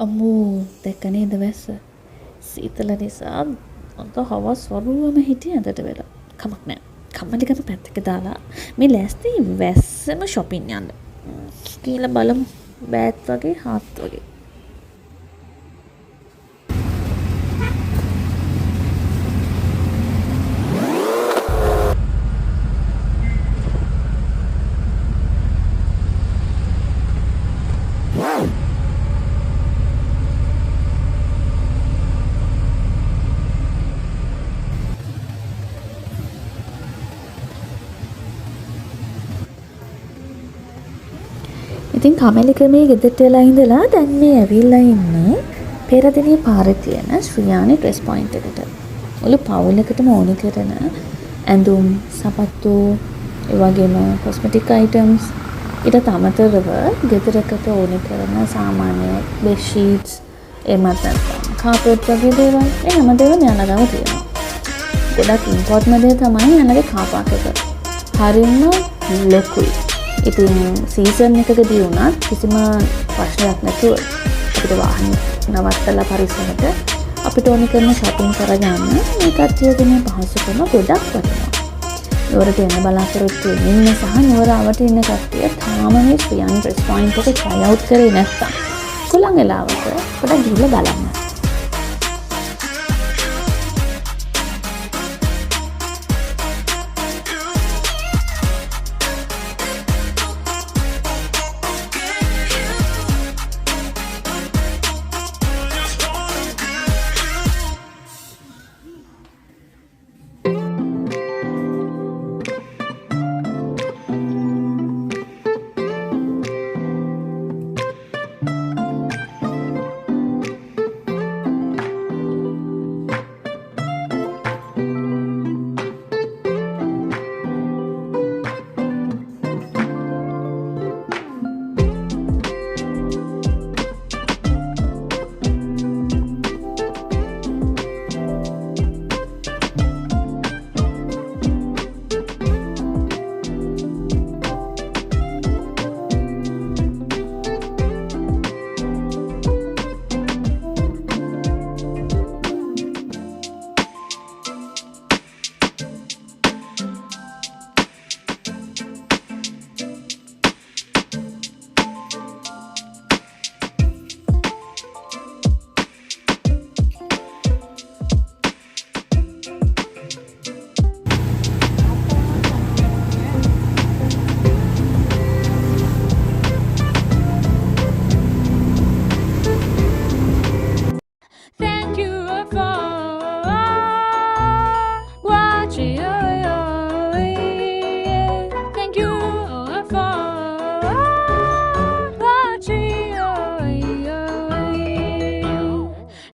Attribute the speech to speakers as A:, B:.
A: අම්මෝ දැක්ක නේද වැස්ස? සීතල නිසා අද හවස් වරුවම හිටියේ ඇඳට වෙලා. කමක් නැහැ. කම්මැලි කරන පැත්තක දාලා මේ ලෑස්ති වැස්සම shopping යන්න. කියලා බලමු. බෑත් වගේ හාත් වගේ. ඉතින් කමලිකමේ ගෙදරට වෙලා ඉඳලා දැන් මේ ඇවිල්ලා ඉන්නේ පෙරදිනිය පාරේ තියෙන ශ්‍රියානි ඩ්‍රෙස් පොයින්ට් එකට. මුළු පවුලකටම ඕනි කරන ඇඳුම්, සපත්තු, ඒ වගේම කොස්මටික් අයිටම්ස් ඊට අමතරව ගෙදරකට ඕනි කරන සාමාන්‍ය බෙඩ් ෂීට්ස් එමත් නැත්නම් කාපට් වගේ දේවල් මේ හැමදේම යාලා ගාව තියෙනවා. ගොඩක් ඉම්පෝර්ට්ම දේ තමයි යාලගේ කාර් පාක් එක. හරියම ලොකුයි. ඉතින් සීසන් එකකදී වුණත් කිසිම ප්‍රශ්නයක් නැතුව අපිට වාහන නවත්තලා පරිස්සමට අපිට ඕනි කරන shopping කරගන්න මේ කට්ටියගේ මේ පහසුකම ගොඩක් වටිනවා. නුවරට එන්න බලාපොරොත්තු වෙන්න සහ නුවර ආවට ඉන්න කට්ටිය තාම මේ ශ්‍රියානි ඩ්‍රෙස් පොයින්ට් එක try out කරේ නැත්නම් කොළන් වෙලාවක පොඩ්ඩක් ගිහලා බලන්න.